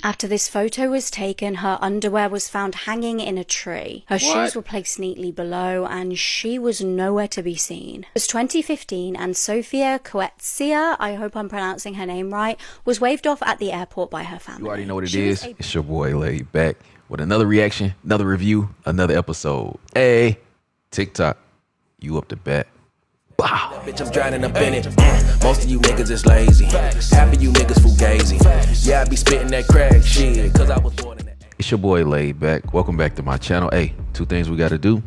After this photo was taken, her underwear was found hanging in a tree. Her shoes were placed neatly below, and she was nowhere to be seen. It was 2015, and Sofia Coetzee, I hope I'm pronouncing her name right, was waved off at the airport by her family. You already know what it is. It's your boy Laid Back with another reaction, another review, another episode. Hey, TikTok, you up to bat. Wow. Bitch, I'm drowning up in it. Most of you niggas is lazy. Half of you niggas fugazi. Yeah, I be spitting that crack shit, cause I was born in that. It's your boy Laid Back. Welcome back to my channel. Hey, two things we gotta do.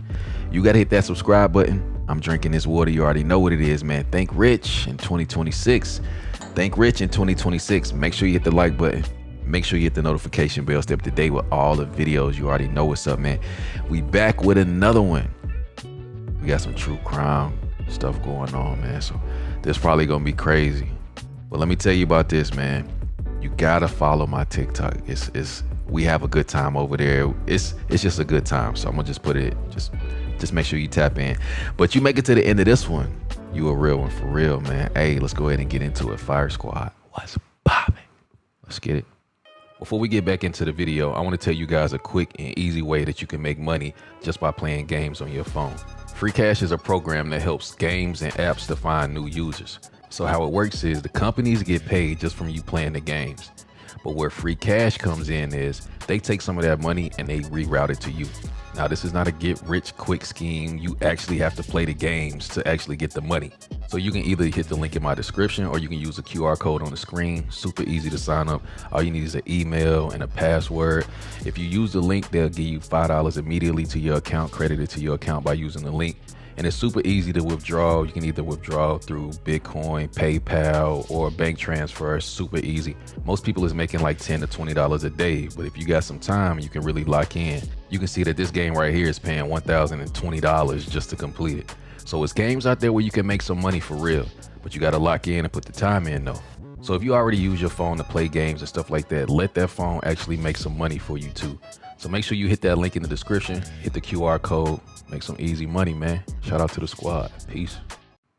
You gotta hit that subscribe button. I'm drinking this water. You already know what it is, man. Think rich in 2026. Think rich in 2026. Make sure you hit the like button. Make sure you hit the notification bell. Stay up to date with all the videos. You already know what's up, man. We back with another one. We got some true crime stuff going on, man, so this probably gonna be crazy, but let me tell you about this, man. You gotta follow my TikTok. It's we have a good time over there. It's just a good time, so I'm gonna just put it, just make sure you tap in. But you make it to the end of this one, you a real one for real, man. Hey, let's go ahead and get into it. Fire Squad, what's poppin'? Let's get it. Before we get back into the video, I want to tell you guys a quick and easy way that you can make money just by playing games on your phone. Free Cash is a program that helps games and apps to find new users. So how it works is the companies get paid just from you playing the games. But where Free Cash comes in is they take some of that money and they reroute it to you. Now, this is not a get rich quick scheme. You actually have to play the games to actually get the money. So you can either hit the link in my description or you can use a QR code on the screen. Super easy to sign up. All you need is an email and a password. If you use the link, they'll give you $5 immediately to your account, credited to your account by using the link. And it's super easy to withdraw. You can either withdraw through Bitcoin, PayPal, or bank transfer. Super easy. Most people is making like $10 to $20 a day. But if you got some time, you can really lock in. You can see that this game right here is paying $1,020 just to complete it. So it's games out there where you can make some money for real, but you got to lock in and put the time in though. So if you already use your phone to play games and stuff like that, let that phone actually make some money for you too. So make sure you hit that link in the description, hit the QR code, make some easy money, man. Shout out to the squad. Peace.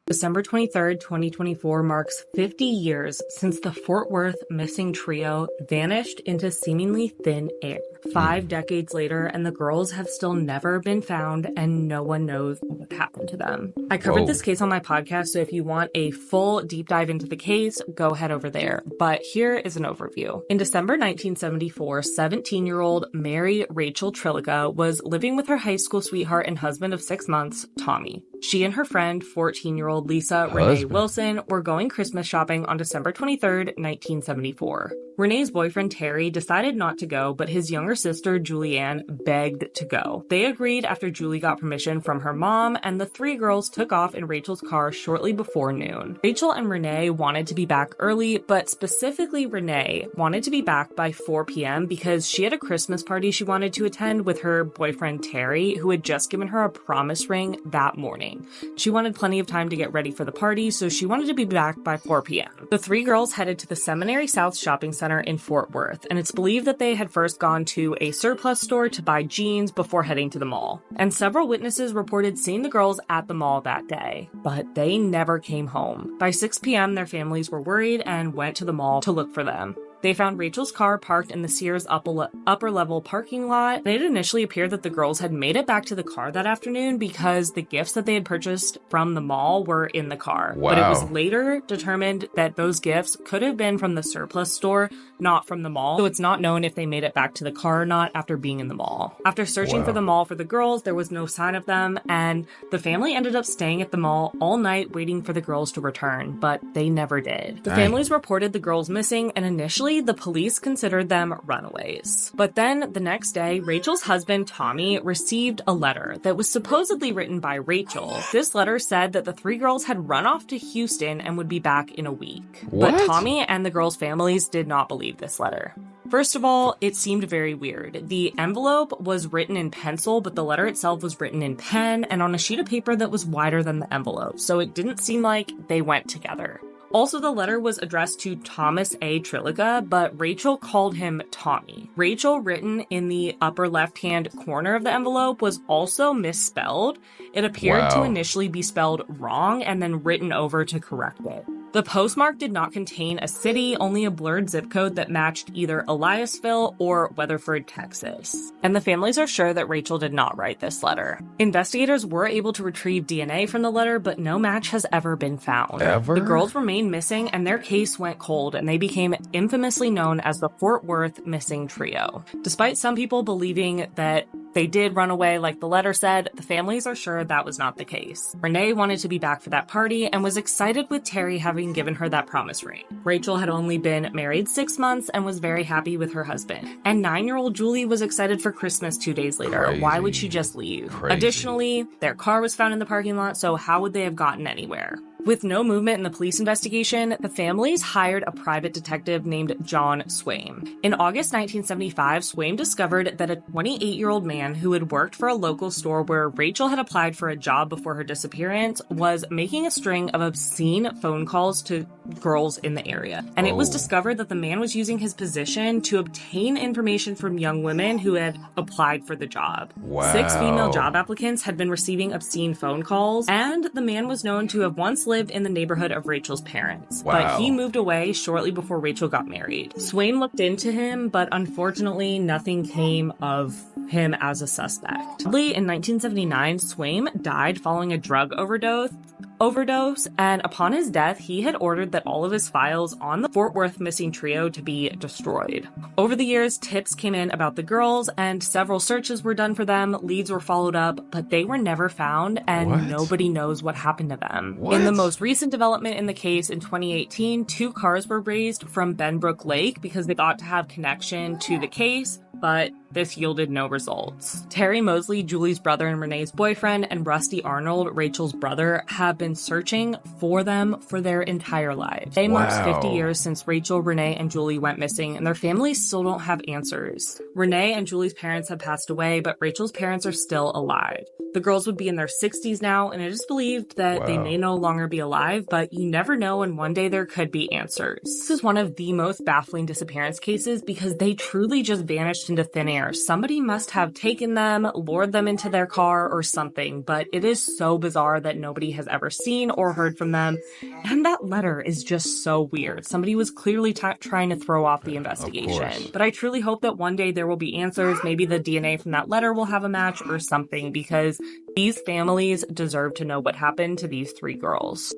December 23rd, 2024 marks 50 years since the Fort Worth missing trio vanished into seemingly thin air. 5 decades later, and the girls have still never been found, and no one knows what happened to them. I covered this case on my podcast, so if you want a full deep dive into the case, go head over there. But here is an overview. In December 1974, 17-year-old Mary Rachel Triliga was living with her high school sweetheart and husband of 6 months, Tommy. She and her friend, 14-year-old Lisa Renee Wilson, were going Christmas shopping on December 23rd, 1974. Renee's boyfriend, Terry, decided not to go, but his younger sister, Julianne, begged to go. They agreed after Julie got permission from her mom, and the 3 girls took off in Rachel's car shortly before noon. Rachel and Renee wanted to be back early, but specifically Renee wanted to be back by 4 p.m. because she had a Christmas party she wanted to attend with her boyfriend, Terry, who had just given her a promise ring that morning. She wanted plenty of time to get ready for the party, so she wanted to be back by 4 p.m. The 3 girls headed to the Seminary South Shopping Center in Fort Worth, and it's believed that they had first gone to a surplus store to buy jeans before heading to the mall. And several witnesses reported seeing the girls at the mall that day, but they never came home. By 6 p.m., their families were worried and went to the mall to look for them. They found Rachel's car parked in the Sears upper level parking lot. It initially appeared that the girls had made it back to the car that afternoon because the gifts that they had purchased from the mall were in the car. Wow. But it was later determined that those gifts could have been from the surplus store, not from the mall. So it's not known if they made it back to the car or not after being in the mall. After searching for the mall for the girls, there was no sign of them, and the family ended up staying at the mall all night waiting for the girls to return, but they never did. The families reported the girls missing, and initially the police considered them runaways. But then the next day, Rachel's husband, Tommy, received a letter that was supposedly written by Rachel. This letter said that the 3 girls had run off to Houston and would be back in a week. What? But Tommy and the girls' families did not believe this letter. First of all, it seemed very weird. The envelope was written in pencil, but the letter itself was written in pen and on a sheet of paper that was wider than the envelope, so it didn't seem like they went together. Also, the letter was addressed to Thomas A. Triliga, but Rachel called him Tommy. Rachel, written in the upper left-hand corner of the envelope, was also misspelled. It appeared to initially be spelled wrong and then written over to correct it. The postmark did not contain a city, only a blurred zip code that matched either Eliasville or Weatherford, Texas. And the families are sure that Rachel did not write this letter. Investigators were able to retrieve DNA from the letter, but no match has ever been found. Ever? The girls remained missing and their case went cold, and they became infamously known as the Fort Worth Missing Trio. Despite some people believing that they did run away like the letter said, the families are sure that was not the case. Renee wanted to be back for that party and was excited with Terry having given her that promise ring. Rachel had only been married 6 months and was very happy with her husband. And 9-year-old Julie was excited for Christmas 2 days later. Crazy. Why would she just leave? Crazy. Additionally, their car was found in the parking lot, so how would they have gotten anywhere? With no movement in the police investigation, the families hired a private detective named John Swaim. In August 1975, Swaim discovered that a 28-year-old man who had worked for a local store where Rachel had applied for a job before her disappearance was making a string of obscene phone calls to girls in the area. And it was discovered that the man was using his position to obtain information from young women who had applied for the job. Wow. 6 female job applicants had been receiving obscene phone calls, and the man was known to have once lived in the neighborhood of Rachel's parents. Wow. But he moved away shortly before Rachel got married. Swaim looked into him, but unfortunately nothing came of him as a suspect. Sadly, in 1979, Swaim died following a drug overdose, and upon his death, he had ordered that all of his files on the Fort Worth Missing Trio to be destroyed. Over the years, tips came in about the girls, and several searches were done for them, leads were followed up, but they were never found, and nobody knows what happened to them. In the most recent development in the case in 2018, 2 cars were raised from Benbrook Lake because they thought to have connection to the case, but this yielded no results. Terry Mosley, Julie's brother and Renee's boyfriend, and Rusty Arnold, Rachel's brother, have been searching for them for their entire lives. Today marks 50 years since Rachel, Renee, and Julie went missing, and their families still don't have answers. Renee and Julie's parents have passed away, but Rachel's parents are still alive. The girls would be in their 60s now, and it is believed that they may no longer be alive, but you never know, and one day there could be answers. This is one of the most baffling disappearance cases because they truly just vanished into thin air. Somebody must have taken them, lured them into their car or something, but it is so bizarre that nobody has ever seen or heard from them. And that letter is just so weird. Somebody was clearly trying to throw off the investigation. But I truly hope that one day there will be answers. Maybe the DNA from that letter will have a match or something, because these families deserve to know what happened to these 3 girls.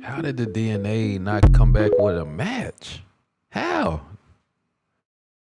How did the DNA not come back with a match? How?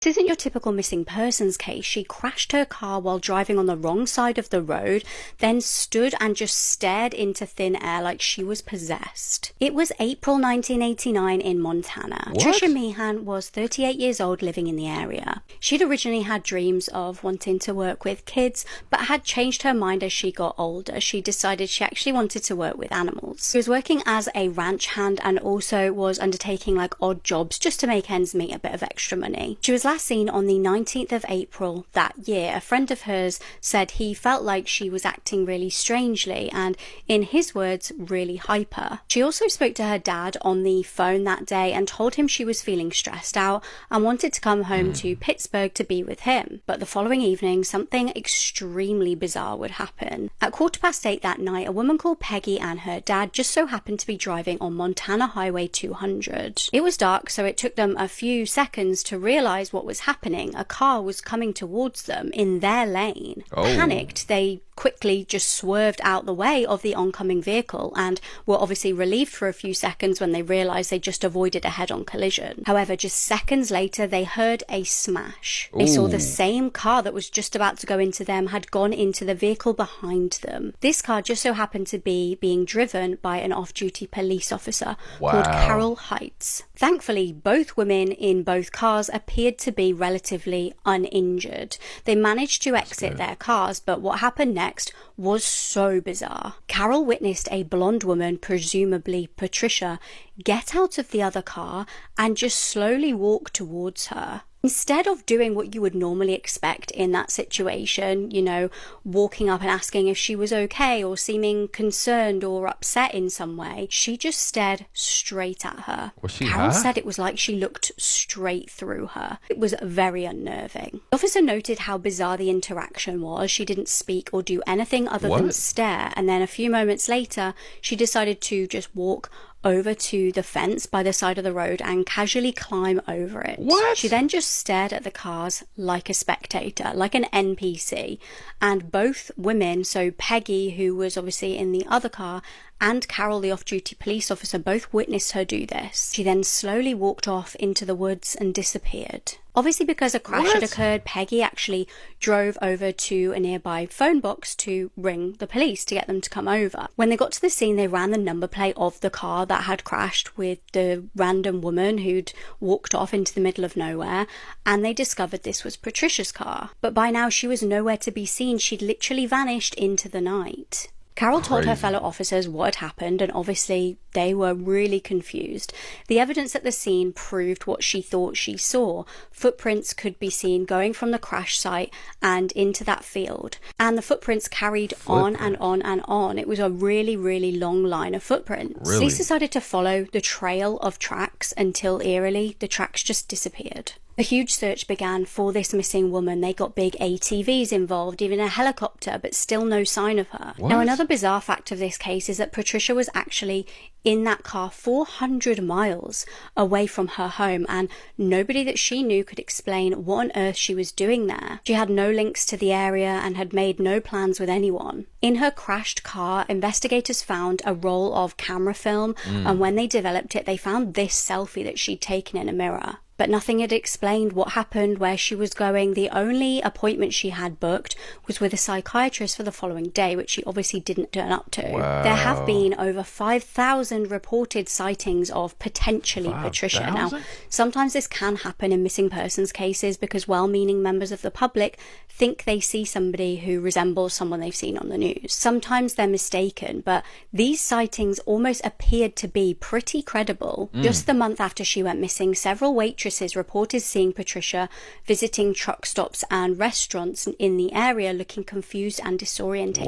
This isn't your typical missing persons case. She crashed her car while driving on the wrong side of the road, then stood and just stared into thin air like she was possessed. It was April 1989 in Montana. Trisha Meehan was 38 years old, living in the area. She'd originally had dreams of wanting to work with kids, but had changed her mind as she got older. She decided she actually wanted to work with animals. She was working as a ranch hand and also was undertaking like odd jobs just to make ends meet, a bit of extra money. She was last seen on the 19th of April that year. A friend of hers said he felt like she was acting really strangely and, in his words, really hyper. She also spoke to her dad on the phone that day and told him she was feeling stressed out and wanted to come home to Pittsburgh to be with him. But the following evening, something extremely bizarre would happen. At 8:15 that night, a woman called Peggy and her dad just so happened to be driving on Montana Highway 200. It was dark, so it took them a few seconds to realize what was happening. A car was coming towards them in their lane. Panicked, they quickly just swerved out the way of the oncoming vehicle and were obviously relieved for a few seconds when they realized they just avoided a head-on collision. However, just seconds later, they heard a smash. They saw the same car that was just about to go into them had gone into the vehicle behind them. This car just so happened to be being driven by an off-duty police officer called Carol Heights. Thankfully, both women in both cars appeared to be relatively uninjured. They managed to exit their cars, but what happened next was so bizarre. Carol witnessed a blonde woman, presumably Patricia, get out of the other car and just slowly walk towards her. Instead of doing what you would normally expect in that situation, you know, walking up and asking if she was okay or seeming concerned or upset in some way, she just stared straight at her. Was she Carol high? said it was like she looked straight through her. It was very unnerving. The officer noted how bizarre the interaction was. She didn't speak or do anything other than stare, and then a few moments later, she decided to just walk over to the fence by the side of the road and casually climb over it. What? She then just stared at the cars like a spectator, like an NPC. And both women, so Peggy, who was obviously in the other car, and Carol, the off-duty police officer, both witnessed her do this. She then slowly walked off into the woods and disappeared. Obviously, because a crash had occurred, Peggy actually drove over to a nearby phone box to ring the police to get them to come over. When they got to the scene, they ran the number plate of the car that had crashed with the random woman who'd walked off into the middle of nowhere, and they discovered this was Patricia's car. But by now, she was nowhere to be seen. She'd literally vanished into the night. Carol told her fellow officers what had happened, and obviously they were really confused. The evidence at the scene proved what she thought she saw. Footprints could be seen going from the crash site and into that field. And the footprints carried on and on and on. It was a really, really long line of footprints. Really? Police decided to follow the trail of tracks until eerily the tracks just disappeared. A huge search began for this missing woman. They got big ATVs involved, even a helicopter, but still no sign of her. What? Now, another bizarre fact of this case is that Patricia was actually in that car 400 miles away from her home, and nobody that she knew could explain what on earth she was doing there. She had no links to the area and had made no plans with anyone. In her crashed car, investigators found a roll of camera film, and when they developed it, they found this selfie that she'd taken in a mirror. But nothing had explained what happened, where she was going. The only appointment she had booked was with a psychiatrist for the following day, which she obviously didn't turn up to. Wow. There have been over 5,000 reported sightings of potentially 5,000? Patricia. Now, sometimes this can happen in missing persons cases because well-meaning members of the public think they see somebody who resembles someone they've seen on the news. Sometimes they're mistaken, but these sightings almost appeared to be pretty credible. Just the month after she went missing, several waitresses reported seeing Patricia visiting truck stops and restaurants in the area looking confused and disorientated.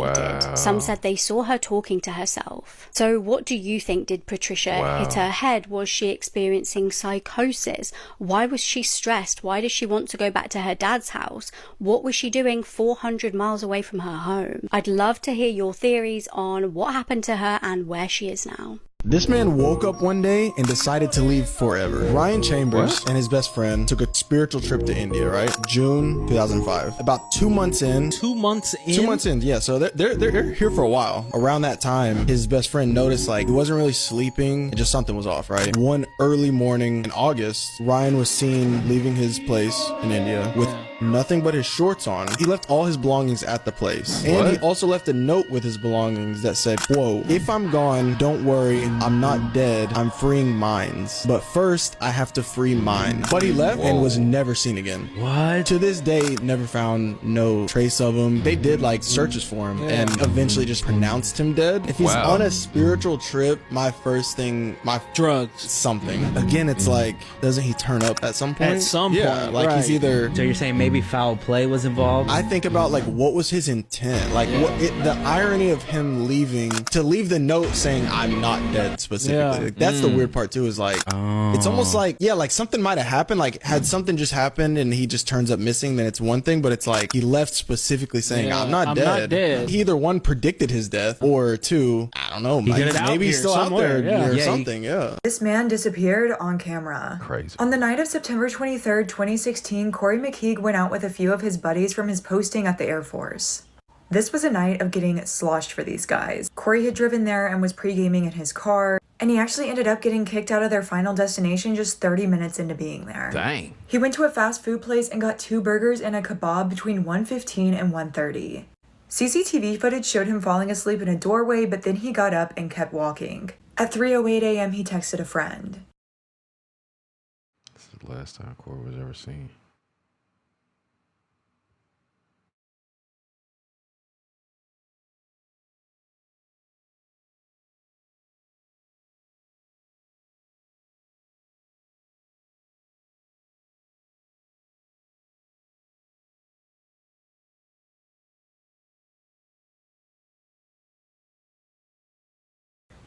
Wow. Some said they saw her talking to herself. So what do you think? Did Patricia hit her head? Was she experiencing psychosis? Why was she stressed? Why did she want to go back to her dad's house? What was she doing 400 miles away from her home? I'd love to hear your theories on what happened to her and where she is now. This man woke up one day and decided to leave forever. Ryan Chambers and his best friend took a spiritual trip to India, right? June 2005. About 2 months in. 2 months in? 2 months in, yeah. So they're here for a while. Around that time, his best friend noticed like he wasn't really sleeping. And just something was off, right? One early morning in August, Ryan was seen leaving his place in India with nothing but his shorts on. He left all his belongings at the place. And he also left a note with his belongings that said, quote, "If I'm gone, don't worry, I'm not dead. I'm freeing minds. But first, I have to free mine." But he left and was never seen again. What? To this day, never found no trace of him. They did like searches for him and eventually just pronounced him dead. If he's on a spiritual trip, my first thing, drugs. Something. Again, it's like, doesn't he turn up at some point? At some Yeah, point, like right. he's either... So you're saying maybe foul play was involved? I think about like what was his intent, like the irony of him leaving to leave the note saying "I'm not dead" specifically. Like, that's the weird part too. Is like it's almost like like something might have happened. Like had something just happened and he just turns up missing, then it's one thing. But it's like he left specifically saying "I'm not dead." He either one predicted his death or two, I don't know, maybe he's still out there or something. This man disappeared on camera. Crazy. On the night of September 23rd, 2016, Corey McKeague went out with a few of his buddies from his posting at the Air Force. This was a night of getting sloshed for these guys. Corey had driven there and was pre-gaming in his car, and he actually ended up getting kicked out of their final destination just 30 minutes into being there. Dang. He went to a fast food place and got 2 burgers and a kebab between 1:15 and 1:30. CCTV footage showed him falling asleep in a doorway, but then he got up and kept walking. At 3:08 a.m., he texted a friend. This is the last time Corey was ever seen.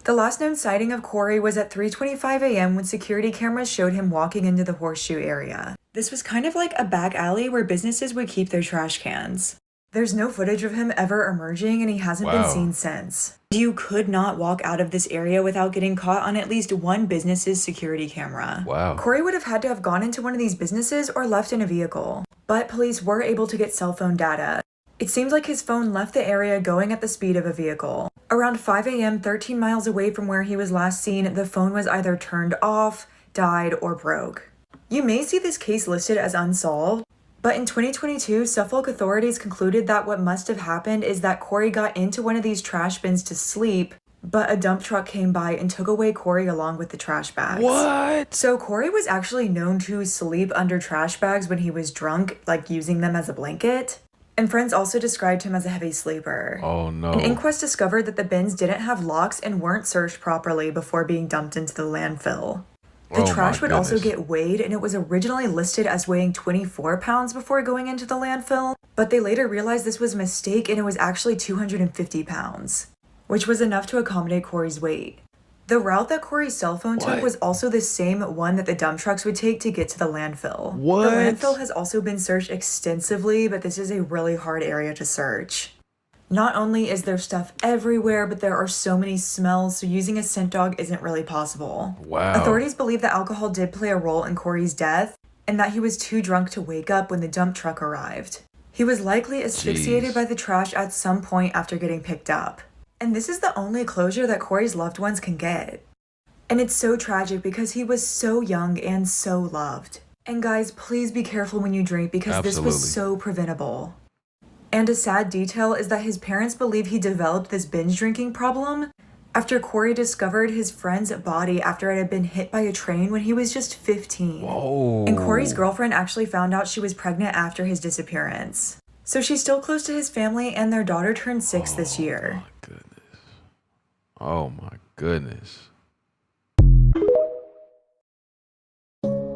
The last known sighting of Corey was at 3:25 a.m. when security cameras showed him walking into the horseshoe area. This was kind of like a back alley where businesses would keep their trash cans. There's no footage of him ever emerging, and he hasn't been seen since. You could not walk out of this area without getting caught on at least one business's security camera. Wow. Corey would have had to have gone into one of these businesses or left in a vehicle, but police were able to get cell phone data. It seems like his phone left the area going at the speed of a vehicle. Around 5 a.m., 13 miles away from where he was last seen, the phone was either turned off, died, or broke. You may see this case listed as unsolved, but in 2022, Suffolk authorities concluded that what must have happened is that Corey got into one of these trash bins to sleep, but a dump truck came by and took away Corey along with the trash bags. What? So Corey was actually known to sleep under trash bags when he was drunk, like using them as a blanket. And friends also described him as a heavy sleeper. Oh no. An inquest discovered that the bins didn't have locks and weren't searched properly before being dumped into the landfill. The trash would also get weighed, and it was originally listed as weighing 24 pounds before going into the landfill, but they later realized this was a mistake and it was actually 250 pounds, which was enough to accommodate Corey's weight. The route that Corey's cell phone took was also the same one that the dump trucks would take to get to the landfill. What? The landfill has also been searched extensively, but this is a really hard area to search. Not only is there stuff everywhere, but there are so many smells, so using a scent dog isn't really possible. Wow. Authorities believe that alcohol did play a role in Corey's death, and that he was too drunk to wake up when the dump truck arrived. He was likely asphyxiated by the trash at some point after getting picked up. And this is the only closure that Corey's loved ones can get. And it's so tragic because he was so young and so loved. And guys, please be careful when you drink because this was so preventable. And a sad detail is that his parents believe he developed this binge drinking problem after Corey discovered his friend's body after it had been hit by a train when he was just 15. Whoa. And Corey's girlfriend actually found out she was pregnant after his disappearance. So she's still close to his family, and their daughter turned 6 this year. My goodness. Oh my goodness.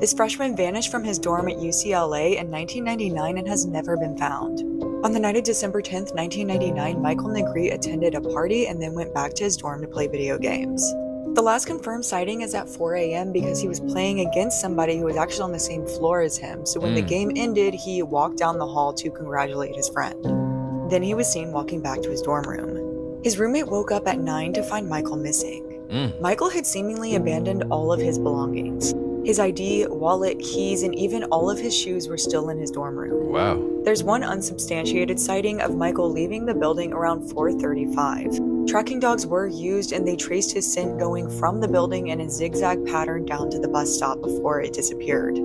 This freshman vanished from his dorm at UCLA in 1999 and has never been found. On the night of December 10th, 1999, Michael Negrete attended a party and then went back to his dorm to play video games. The last confirmed sighting is at 4 a.m. because he was playing against somebody who was actually on the same floor as him, so when the game ended, he walked down the hall to congratulate his friend. Then he was seen walking back to his dorm room. His roommate woke up at 9 to find Michael missing. Michael had seemingly abandoned all of his belongings. His ID, wallet, keys, and even all of his shoes were still in his dorm room. Wow. There's one unsubstantiated sighting of Michael leaving the building around 4:35. Tracking dogs were used and they traced his scent going from the building in a zigzag pattern down to the bus stop before it disappeared.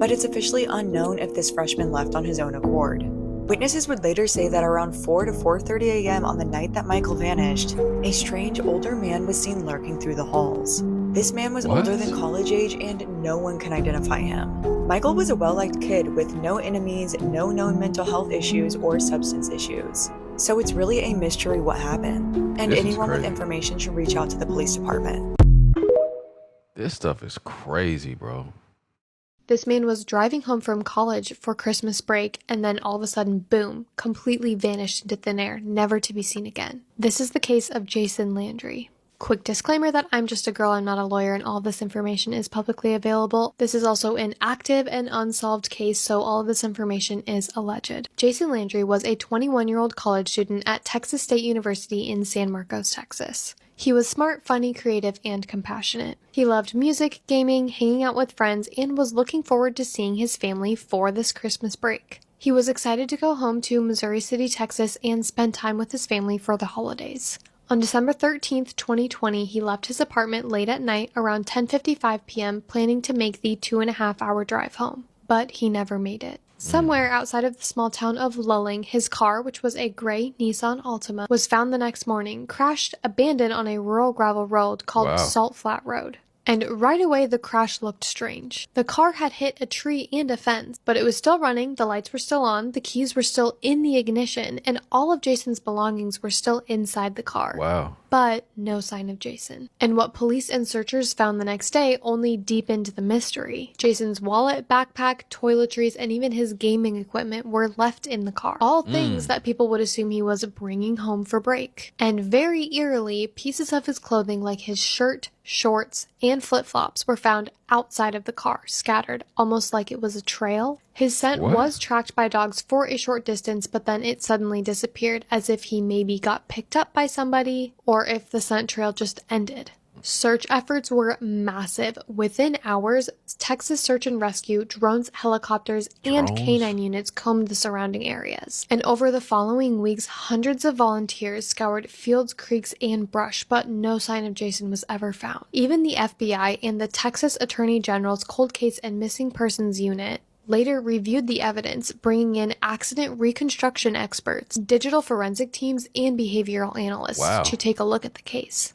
But it's officially unknown if this freshman left on his own accord. Witnesses would later say that around 4 to 4:30 a.m. on the night that Michael vanished, a strange older man was seen lurking through the halls. This man was older than college age and no one can identify him. Michael was a well-liked kid with no enemies, no known mental health issues or substance issues. So it's really a mystery what happened, and anyone with information should reach out to the police department. This stuff is crazy, bro. This man was driving home from college for Christmas break and then all of a sudden, boom, completely vanished into thin air, never to be seen again. This is the case of Jason Landry. Quick disclaimer that I'm just a girl, I'm not a lawyer, and all this information is publicly available. This is also an active and unsolved case, so all of this information is alleged. Jason Landry was a 21-year-old college student at Texas State University in San Marcos, Texas. He was smart, funny, creative, and compassionate. He loved music, gaming, hanging out with friends, and was looking forward to seeing his family for this Christmas break. He was excited to go home to Missouri City, Texas, and spend time with his family for the holidays. On December 13th, 2020, he left his apartment late at night around 10:55 p.m., planning to make the 2.5-hour drive home. But he never made it. Somewhere outside of the small town of Lulling, his car, which was a gray Nissan Altima, was found the next morning, crashed, abandoned on a rural gravel road called Salt Flat Road. And right away, the crash looked strange. The car had hit a tree and a fence, but it was still running, the lights were still on, the keys were still in the ignition, and all of Jason's belongings were still inside the car. Wow. But no sign of Jason. And what police and searchers found the next day only deepened the mystery. Jason's wallet, backpack, toiletries, and even his gaming equipment were left in the car. All things that people would assume he was bringing home for break. And very eerily, pieces of his clothing like his shirt, shorts, and flip-flops were found outside of the car, scattered, almost like it was a trail. His scent was tracked by dogs for a short distance, but then it suddenly disappeared, as if he maybe got picked up by somebody, or if the scent trail just ended. Search efforts were massive. Within hours, Texas search and rescue, drones, helicopters, and canine units combed the surrounding areas. And over the following weeks, hundreds of volunteers scoured fields, creeks, and brush, but no sign of Jason was ever found. Even the FBI and the Texas Attorney General's Cold Case and Missing Persons Unit later reviewed the evidence, bringing in accident reconstruction experts, digital forensic teams, and behavioral analysts to take a look at the case.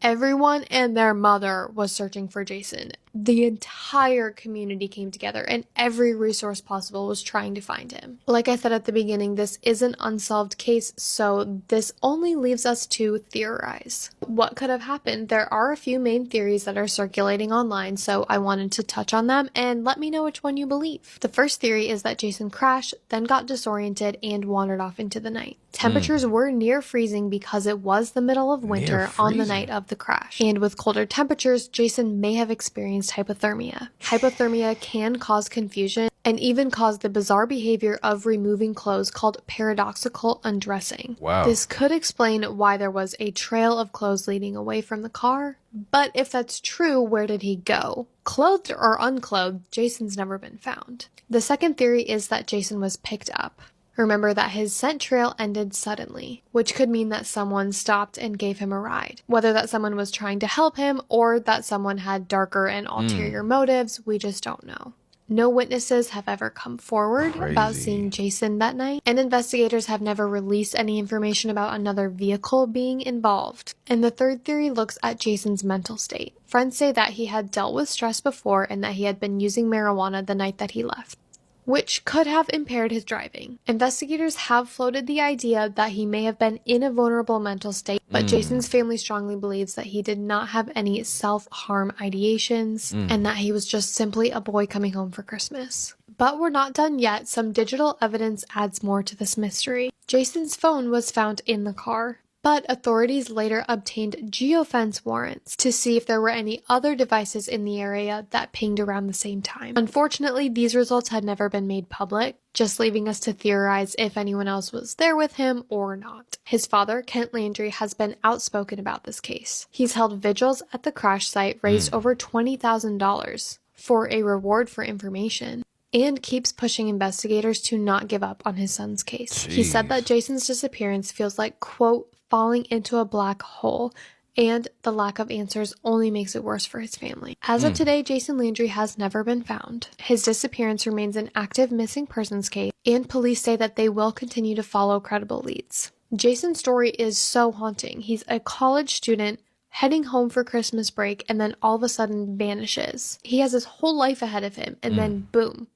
Everyone and their mother was searching for Jason. The entire community came together and every resource possible was trying to find him. Like I said at the beginning, this is an unsolved case, so this only leaves us to theorize. What could have happened? There are a few main theories that are circulating online, so I wanted to touch on them and let me know which one you believe. The first theory is that Jason crashed, then got disoriented and wandered off into the night. Temperatures were near freezing because it was the middle of winter on the night of the crash. And with colder temperatures, Jason may have experienced hypothermia. Hypothermia can cause confusion and even cause the bizarre behavior of removing clothes called paradoxical undressing. This could explain why there was a trail of clothes leading away from the car. But if that's true, where did he go? Clothed or unclothed, Jason's never been found. The second theory is that Jason was picked up. Remember that his scent trail ended suddenly, which could mean that someone stopped and gave him a ride. Whether that someone was trying to help him or that someone had darker and ulterior motives, we just don't know. No witnesses have ever come forward about seeing Jason that night, and investigators have never released any information about another vehicle being involved. And the third theory looks at Jason's mental state. Friends say that he had dealt with stress before and that he had been using marijuana the night that he left, which could have impaired his driving. Investigators have floated the idea that he may have been in a vulnerable mental state, but Jason's family strongly believes that he did not have any self-harm ideations and that he was just simply a boy coming home for Christmas. But we're not done yet. Some digital evidence adds more to this mystery. Jason's phone was found in the car, but authorities later obtained geofence warrants to see if there were any other devices in the area that pinged around the same time. Unfortunately, these results had never been made public, just leaving us to theorize if anyone else was there with him or not. His father, Kent Landry, has been outspoken about this case. He's held vigils at the crash site, raised over $20,000 for a reward for information, and keeps pushing investigators to not give up on his son's case. He said that Jason's disappearance feels like, quote, falling into a black hole, and the lack of answers only makes it worse for his family. As of today, Jason Landry has never been found. His disappearance remains an active missing persons case, and police say that they will continue to follow credible leads. Jason's story is so haunting. He's a college student heading home for Christmas break and then all of a sudden vanishes. He has his whole life ahead of him, and then boom,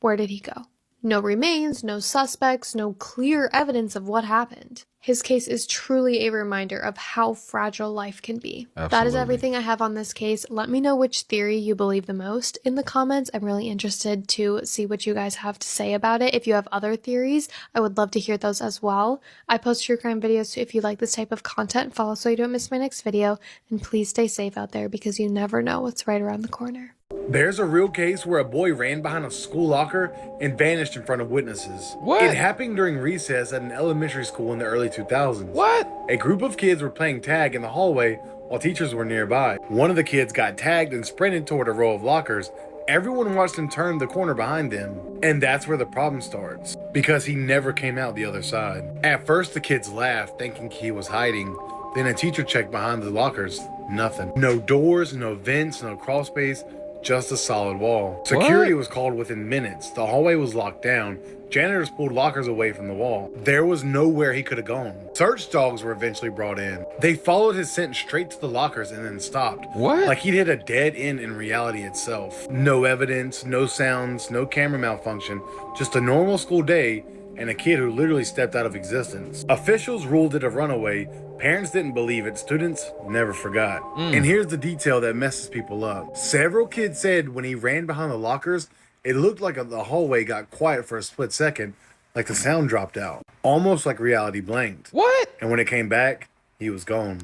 where did he go? No remains, no suspects, no clear evidence of what happened. His case is truly a reminder of how fragile life can be. That is everything I have on this case. Let me know which theory you believe the most in the comments. I'm really interested to see what you guys have to say about it. If you have other theories, I would love to hear those as well. I post true crime videos, so if you like this type of content, follow so you don't miss my next video. And please stay safe out there because you never know what's right around the corner. There's a real case where a boy ran behind a school locker and vanished in front of witnesses. It happened during recess at an elementary school in the early 2000s. A group of kids were playing tag in the hallway while teachers were nearby. One of the kids got tagged and sprinted toward a row of lockers. Everyone watched him turn the corner behind them. And that's where the problem starts, because he never came out the other side. At first, the kids laughed, thinking he was hiding. Then a teacher checked behind the lockers. Nothing. No doors, no vents, no crawl space. Just a solid wall. Security was called within minutes. The hallway was locked down. Janitors pulled lockers away from the wall. There was nowhere he could have gone. Search dogs were eventually brought in. They followed his scent straight to the lockers and then stopped. Like he'd hit a dead end in reality itself. No evidence, no sounds, no camera malfunction. Just a normal school day and a kid who literally stepped out of existence. Officials ruled it a runaway. Parents didn't believe it. Students never forgot. And here's the detail that messes people up. Several kids said when he ran behind the lockers, it looked like the hallway got quiet for a split second, like the sound dropped out. Almost like reality blanked. And when it came back, he was gone.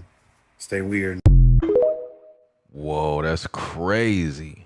Stay weird. Whoa, that's crazy.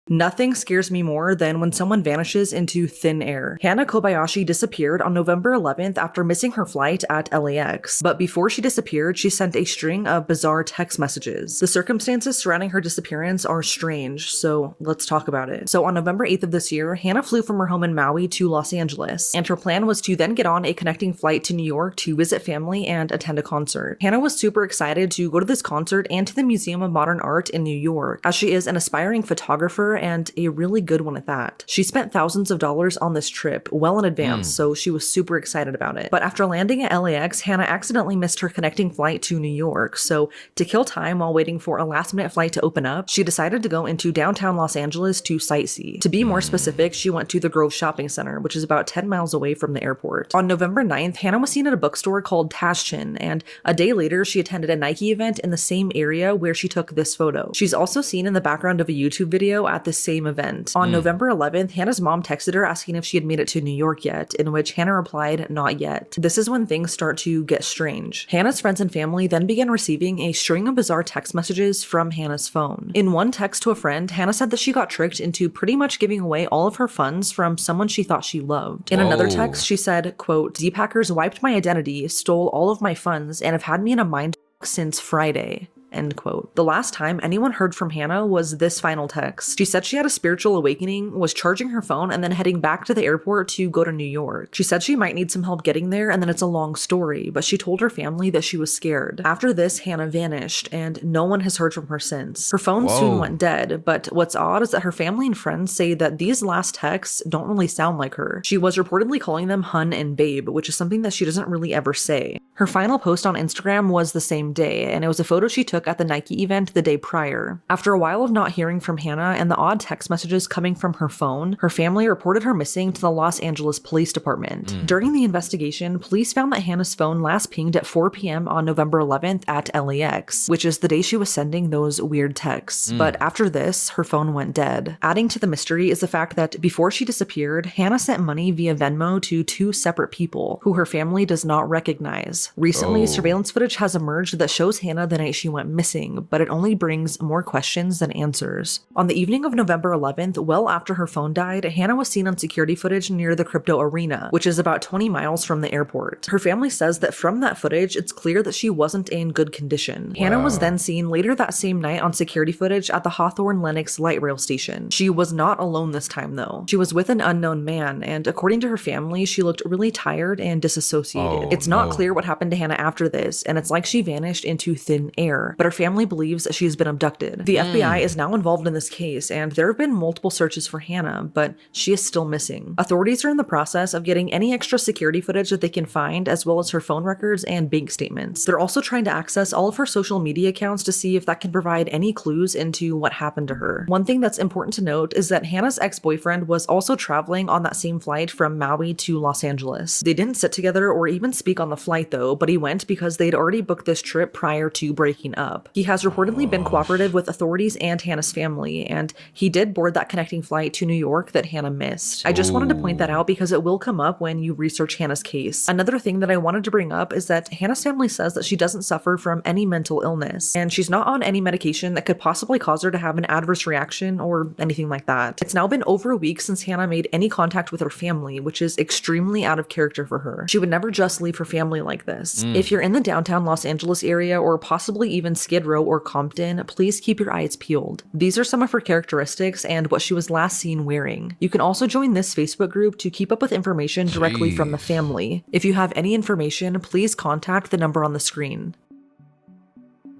Nothing scares me more than when someone vanishes into thin air. Hana Kobayashi disappeared on November 11th after missing her flight at LAX. But before she disappeared, she sent a string of bizarre text messages. The circumstances surrounding her disappearance are strange, so let's talk about it. So on November 8th of this year, Hana flew from her home in Maui to Los Angeles, and her plan was to then get on a connecting flight to New York to visit family and attend a concert. Hana was super excited to go to this concert and to the Museum of Modern Art in New York, as she is an aspiring photographer and a really good one at that. She spent thousands of dollars on this trip well in advance, so she was super excited about it. But after landing at LAX, Hana accidentally missed her connecting flight to New York, so to kill time while waiting for a last-minute flight to open up, she decided to go into downtown Los Angeles to sightsee. To be more specific, she went to the Grove Shopping Center, which is about 10 miles away from the airport. On November 9th, Hana was seen at a bookstore called Taschin, and a day later, she attended a Nike event in the same area where she took this photo. She's also seen in the background of a YouTube video at the same event. On November 11th, Hannah's mom texted her asking if she had made it to New York yet, in which Hannah replied, not yet. This is when things start to get strange. Hannah's friends and family then began receiving a string of bizarre text messages from Hannah's phone. In one text to a friend, Hannah said that she got tricked into pretty much giving away all of her funds from someone she thought she loved. In another text, she said, quote, "Deep hackers wiped my identity, stole all of my funds, and have had me in a mind since Friday." End quote. The last time anyone heard from Hannah was this final text. She said she had a spiritual awakening, was charging her phone, and then heading back to the airport to go to New York. She said she might need some help getting there, and then it's a long story, but she told her family that she was scared. After this, Hannah vanished, and no one has heard from her since. Her phone soon went dead, but what's odd is that her family and friends say that these last texts don't really sound like her. She was reportedly calling them hun and babe, which is something that she doesn't really ever say. Her final post on Instagram was the same day, and it was a photo she took at the Nike event the day prior. After a while of not hearing from Hannah and the odd text messages coming from her phone, her family reported her missing to the Los Angeles Police Department. During the investigation, police found that Hannah's phone last pinged at 4 p.m. on November 11th at LAX, which is the day she was sending those weird texts. But after this, her phone went dead. Adding to the mystery is the fact that before she disappeared, Hannah sent money via Venmo to two separate people who her family does not recognize. Recently, surveillance footage has emerged that shows Hannah the night she went missing, but it only brings more questions than answers. On the evening of November 11th, well after her phone died, Hannah was seen on security footage near the Crypto Arena, which is about 20 miles from the airport. Her family says that from that footage, it's clear that she wasn't in good condition. Hannah was then seen later that same night on security footage at the Hawthorne Lenox light rail station. She was not alone this time though. She was with an unknown man, and according to her family, she looked really tired and disassociated. It's not clear what happened to Hannah after this, and it's like she vanished into thin air, but her family believes that she has been abducted. The FBI is now involved in this case, and there have been multiple searches for Hannah, but she is still missing. Authorities are in the process of getting any extra security footage that they can find, as well as her phone records and bank statements. They're also trying to access all of her social media accounts to see if that can provide any clues into what happened to her. One thing that's important to note is that Hannah's ex-boyfriend was also traveling on that same flight from Maui to Los Angeles. They didn't sit together or even speak on the flight though, but he went because they'd already booked this trip prior to breaking up. He has reportedly been cooperative with authorities and Hannah's family, and he did board that connecting flight to New York that Hannah missed. I just wanted to point that out because it will come up when you research Hannah's case. Another thing that I wanted to bring up is that Hannah's family says that she doesn't suffer from any mental illness, and she's not on any medication that could possibly cause her to have an adverse reaction or anything like that. It's now been over a week since Hannah made any contact with her family, which is extremely out of character for her. She would never just leave her family like this. If you're in the downtown Los Angeles area or possibly even Skid Row or Compton, please keep your eyes peeled. These are some of her characteristics and what she was last seen wearing. You can also join this Facebook group to keep up with information directly from the family. If you have any information, please contact the number on the screen.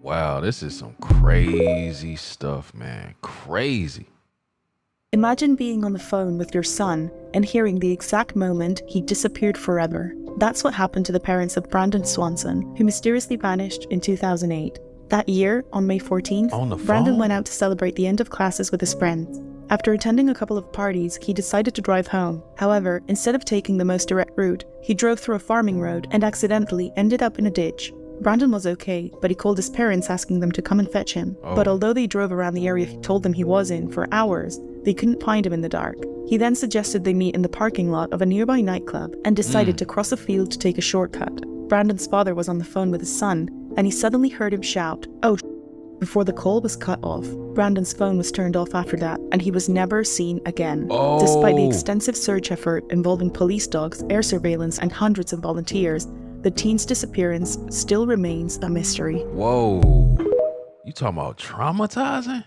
Wow, this is some crazy stuff, man. Crazy. Imagine being on the phone with your son and hearing the exact moment he disappeared forever. That's what happened to the parents of Brandon Swanson, who mysteriously vanished in 2008. That year, on May 14th, Brandon went out to celebrate the end of classes with his friends. After attending a couple of parties, he decided to drive home. However, instead of taking the most direct route, he drove through a farming road and accidentally ended up in a ditch. Brandon was okay, but he called his parents asking them to come and fetch him. But although they drove around the area he told them he was in for hours, they couldn't find him in the dark. He then suggested they meet in the parking lot of a nearby nightclub and decided to cross a field to take a shortcut. Brandon's father was on the phone with his son, and he suddenly heard him shout, "Oh, Before the call was cut off, Brandon's phone was turned off after that, and he was never seen again. Despite the extensive search effort involving police dogs, air surveillance, and hundreds of volunteers, the teen's disappearance still remains a mystery. Whoa. You talking about traumatizing?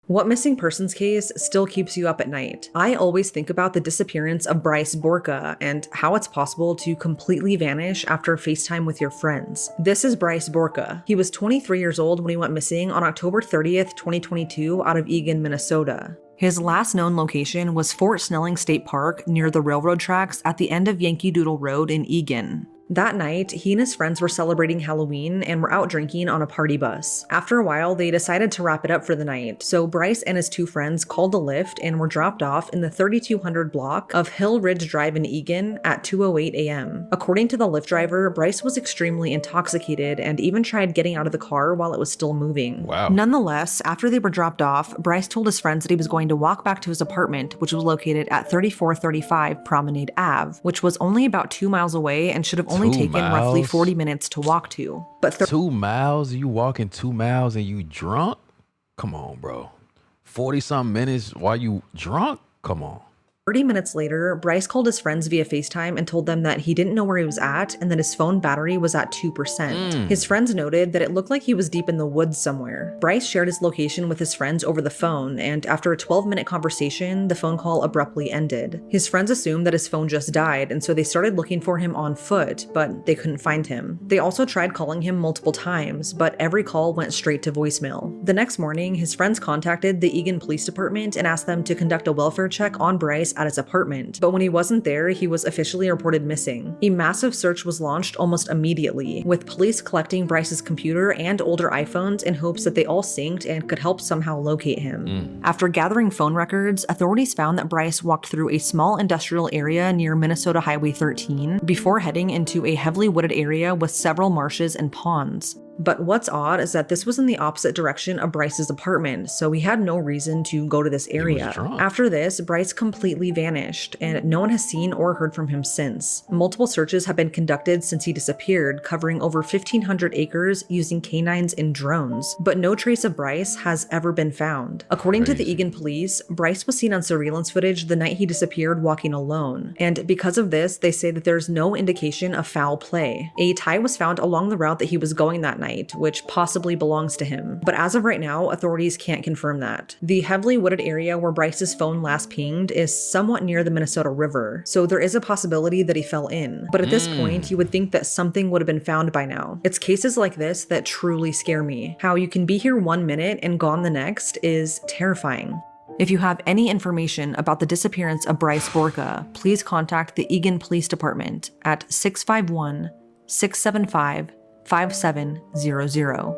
What missing persons case still keeps you up at night? I always think about the disappearance of Bryce Borka and how it's possible to completely vanish after FaceTime with your friends. This is Bryce Borka. He was 23 years old when he went missing on October 30th, 2022 out of Eagan, Minnesota. His last known location was Fort Snelling State Park near the railroad tracks at the end of Yankee Doodle Road in Eagan. That night, he and his friends were celebrating Halloween and were out drinking on a party bus. After a while, they decided to wrap it up for the night, so Bryce and his two friends called a Lyft and were dropped off in the 3200 block of Hill Ridge Drive in Eagan at 2:08 a.m. According to the Lyft driver, Bryce was extremely intoxicated and even tried getting out of the car while it was still moving. Wow. Nonetheless, after they were dropped off, Bryce told his friends that he was going to walk back to his apartment, which was located at 3435 Promenade Ave, which was only about 2 miles away and should have only taken roughly 40 minutes to walk to. But 2 miles? You walking 2 miles and you drunk? Come on, bro. 40-something minutes while you drunk? Come on. 30 minutes later, Bryce called his friends via FaceTime and told them that he didn't know where he was at and that his phone battery was at 2%. His friends noted that it looked like he was deep in the woods somewhere. Bryce shared his location with his friends over the phone, and after a 12-minute conversation, the phone call abruptly ended. His friends assumed that his phone just died, and so they started looking for him on foot, but they couldn't find him. They also tried calling him multiple times, but every call went straight to voicemail. The next morning, his friends contacted the Eagan Police Department and asked them to conduct a welfare check on Bryce at his apartment, but when he wasn't there, he was officially reported missing. A massive search was launched almost immediately, with police collecting Bryce's computer and older iPhones in hopes that they all synced and could help somehow locate him. After gathering phone records, authorities found that Bryce walked through a small industrial area near Minnesota Highway 13 before heading into a heavily wooded area with several marshes and ponds. But what's odd is that this was in the opposite direction of Bryce's apartment, so he had no reason to go to this area. After this, Bryce completely vanished, and no one has seen or heard from him since. Multiple searches have been conducted since he disappeared, covering over 1,500 acres using canines and drones, but no trace of Bryce has ever been found. According to the Eagan police, Bryce was seen on surveillance footage the night he disappeared walking alone, and because of this, they say that there's no indication of foul play. A tie was found along the route that he was going that night, which possibly belongs to him. But as of right now, authorities can't confirm that. The heavily wooded area where Bryce's phone last pinged is somewhat near the Minnesota River, so there is a possibility that he fell in. But at this point, you would think that something would have been found by now. It's cases like this that truly scare me. How you can be here 1 minute and gone the next is terrifying. If you have any information about the disappearance of Bryce Borka, please contact the Eagan Police Department at 651-675-5700.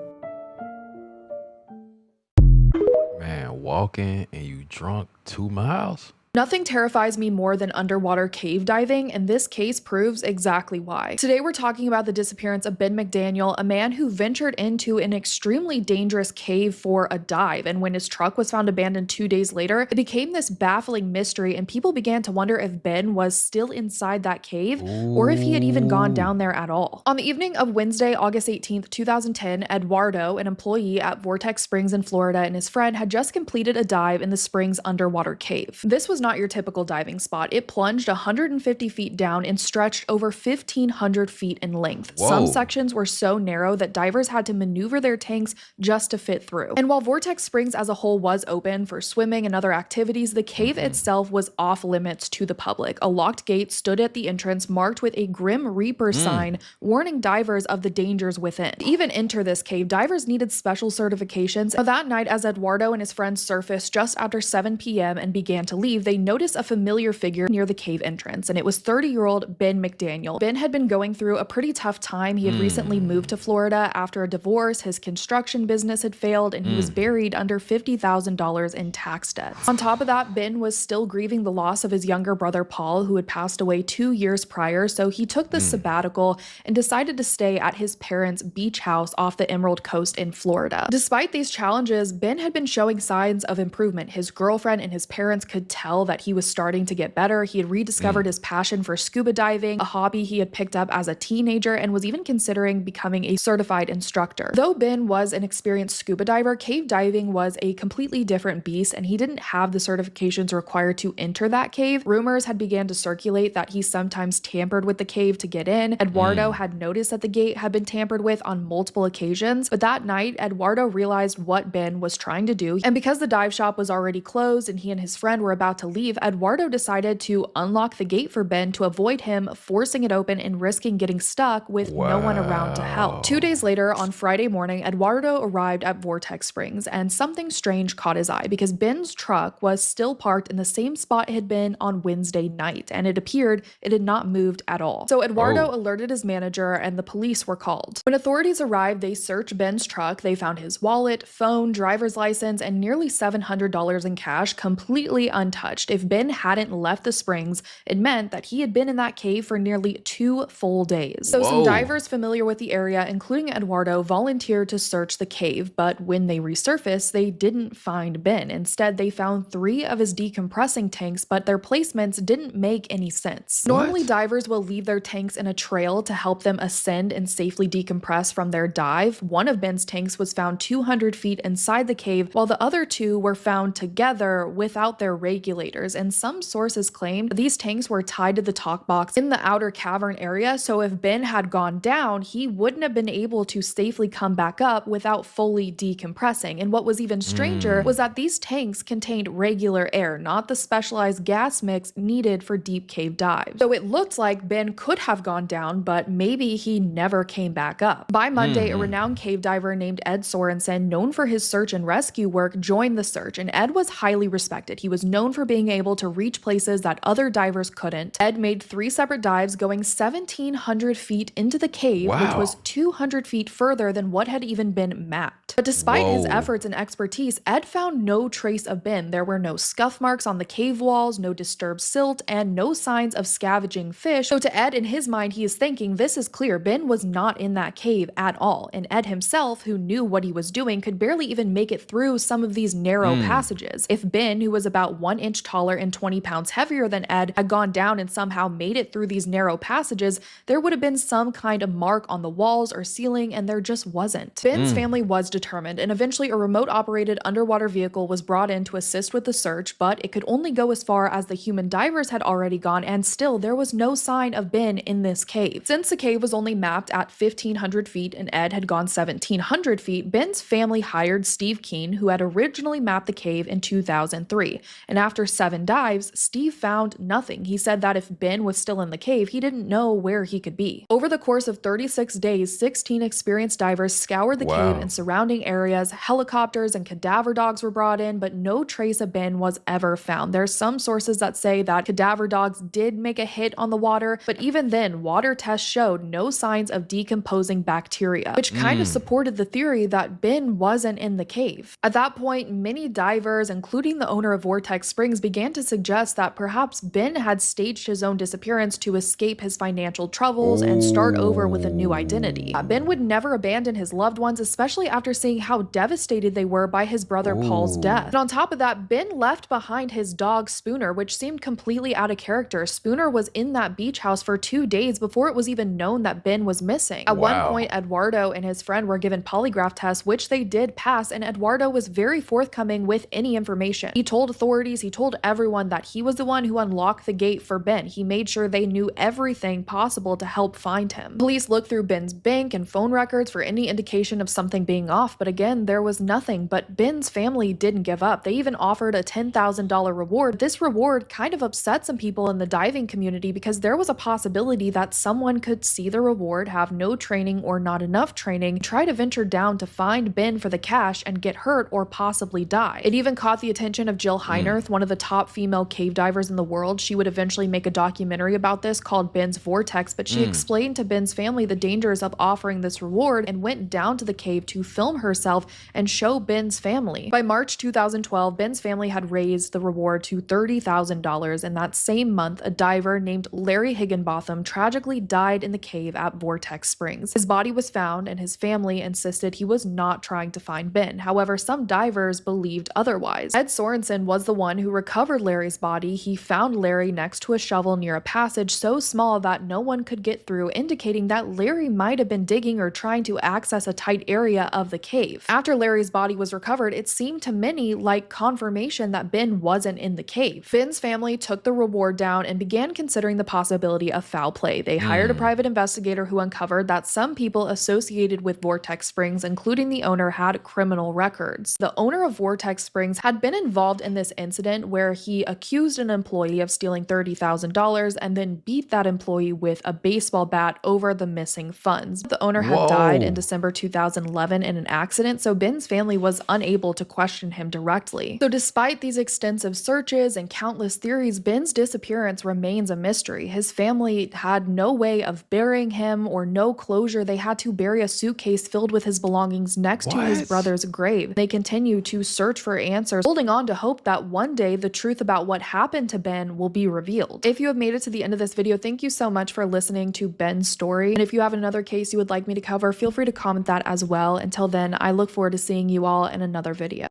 Man, walking and you drunk 2 miles? Nothing terrifies me more than underwater cave diving, and this case proves exactly why. Today we're talking about the disappearance of Ben McDaniel, a man who ventured into an extremely dangerous cave for a dive, and when his truck was found abandoned 2 days later, it became this baffling mystery, and people began to wonder if Ben was still inside that cave, or if he had even gone down there at all. On the evening of Wednesday, August 18th, 2010, Eduardo, an employee at Vortex Springs in Florida, and his friend had just completed a dive in the Springs underwater cave. This was not your typical diving spot. It plunged 150 feet down and stretched over 1,500 feet in length. Whoa. Some sections were so narrow that divers had to maneuver their tanks just to fit through. And while Vortex Springs as a whole was open for swimming and other activities, the cave itself was off limits to the public. A locked gate stood at the entrance marked with a Grim Reaper sign warning divers of the dangers within. To even enter this cave, divers needed special certifications. Now, that night, as Eduardo and his friends surfaced just after 7 p.m. and began to leave, they noticed a familiar figure near the cave entrance, and it was 30-year-old Ben McDaniel. Ben had been going through a pretty tough time. He had recently moved to Florida after a divorce, his construction business had failed, and he was buried under $50,000 in tax debts. On top of that, Ben was still grieving the loss of his younger brother Paul, who had passed away 2 years prior, so he took the sabbatical and decided to stay at his parents' beach house off the Emerald Coast in Florida. Despite these challenges, Ben had been showing signs of improvement. His girlfriend and his parents could tell tell that he was starting to get better. He had rediscovered his passion for scuba diving, a hobby he had picked up as a teenager, and was even considering becoming a certified instructor. Though Ben was an experienced scuba diver, cave diving was a completely different beast, and he didn't have the certifications required to enter that cave. Rumors had began to circulate that he sometimes tampered with the cave to get in. Eduardo had noticed that the gate had been tampered with on multiple occasions, but that night, Eduardo realized what Ben was trying to do, and because the dive shop was already closed and he and his friend were about to leave, Eduardo decided to unlock the gate for Ben to avoid him forcing it open and risking getting stuck with no one around to help. 2 days later, on Friday morning, Eduardo arrived at Vortex Springs, and something strange caught his eye because Ben's truck was still parked in the same spot it had been on Wednesday night, and it appeared it had not moved at all. So Eduardo alerted his manager, and the police were called. When authorities arrived, they searched Ben's truck. They found his wallet, phone, driver's license, and nearly $700 in cash completely untouched. If Ben hadn't left the springs, it meant that he had been in that cave for nearly 2 full days. So some divers familiar with the area, including Eduardo, volunteered to search the cave, but when they resurfaced, they didn't find Ben. Instead, they found 3 of his decompressing tanks, but their placements didn't make any sense. Normally, divers will leave their tanks in a trail to help them ascend and safely decompress from their dive. One of Ben's tanks was found 200 feet inside the cave, while the other 2 were found together without their regulators, and some sources claimed these tanks were tied to the talk box in the outer cavern area, so if Ben had gone down, he wouldn't have been able to safely come back up without fully decompressing. And what was even stranger was that these tanks contained regular air, not the specialized gas mix needed for deep cave dives. So it looked like Ben could have gone down, but maybe he never came back up. By Monday, a renowned cave diver named Ed Sorensen, known for his search and rescue work, joined the search, and Ed was highly respected. He was known for being able to reach places that other divers couldn't. Ed made 3 separate dives going 1,700 feet into the cave, which was 200 feet further than what had even been mapped. But despite his efforts and expertise, Ed found no trace of Ben. There were no scuff marks on the cave walls, no disturbed silt, and no signs of scavenging fish. So to Ed, in his mind, he is thinking, this is clear, Ben was not in that cave at all. And Ed himself, who knew what he was doing, could barely even make it through some of these narrow passages. If Ben, who was about 1 inch taller and 20 pounds heavier than Ed, had gone down and somehow made it through these narrow passages, there would have been some kind of mark on the walls or ceiling, and there just wasn't. Ben's family was determined, and eventually a remote-operated underwater vehicle was brought in to assist with the search, but it could only go as far as the human divers had already gone, and still there was no sign of Ben in this cave. Since the cave was only mapped at 1,500 feet and Ed had gone 1,700 feet, Ben's family hired Steve Keen, who had originally mapped the cave in 2003, and after 7 dives, Steve found nothing. He said that if Ben was still in the cave, he didn't know where he could be. Over the course of 36 days, 16 experienced divers scoured the cave and surrounding areas. Helicopters and cadaver dogs were brought in, but no trace of Ben was ever found. There's some sources that say that cadaver dogs did make a hit on the water, but even then, water tests showed no signs of decomposing bacteria, which kind of supported the theory that Ben wasn't in the cave. At that point, many divers, including the owner of Vortex Springs, began to suggest that perhaps Ben had staged his own disappearance to escape his financial troubles and start over with a new identity. Ben would never abandon his loved ones, especially after seeing how devastated they were by his brother Paul's death. And on top of that, Ben left behind his dog Spooner, which seemed completely out of character. Spooner was in that beach house for 2 days before it was even known that Ben was missing. At one point, Eduardo and his friend were given polygraph tests, which they did pass, and Eduardo was very forthcoming with any information. He told authorities, he told everyone that he was the one who unlocked the gate for Ben. He made sure they knew everything possible to help find him. Police looked through Ben's bank and phone records for any indication of something being off, but again, there was nothing. But Ben's family didn't give up. They even offered a $10,000 reward. This reward kind of upset some people in the diving community because there was a possibility that someone could see the reward, have no training or not enough training, try to venture down to find Ben for the cash and get hurt or possibly die. It even caught the attention of Jill Heinerth, one of the top female cave divers in the world. She would eventually make a documentary about this called Ben's Vortex, but she explained to Ben's family the dangers of offering this reward and went down to the cave to film herself and show Ben's family. By March 2012, Ben's family had raised the reward to $30,000, and that same month, a diver named Larry Higginbotham tragically died in the cave at Vortex Springs. His body was found, and his family insisted he was not trying to find Ben. However, some divers believed otherwise. Ed Sorensen was the one who recovered recovered Larry's body, he found Larry next to a shovel near a passage so small that no one could get through, indicating that Larry might have been digging or trying to access a tight area of the cave. After Larry's body was recovered, it seemed to many like confirmation that Ben wasn't in the cave. Ben's family took the reward down and began considering the possibility of foul play. They hired a private investigator who uncovered that some people associated with Vortex Springs, including the owner, had criminal records. The owner of Vortex Springs had been involved in this incident where he accused an employee of stealing $30,000 and then beat that employee with a baseball bat over the missing funds. The owner had died in December 2011 in an accident, so Ben's family was unable to question him directly. So despite these extensive searches and countless theories, Ben's disappearance remains a mystery. His family had no way of burying him or no closure. They had to bury a suitcase filled with his belongings next to his brother's grave. They continue to search for answers, holding on to hope that one day the truth about what happened to Ben will be revealed. If you have made it to the end of this video, thank you so much for listening to Ben's story. And if you have another case you would like me to cover, feel free to comment that as well. Until then, I look forward to seeing you all in another video.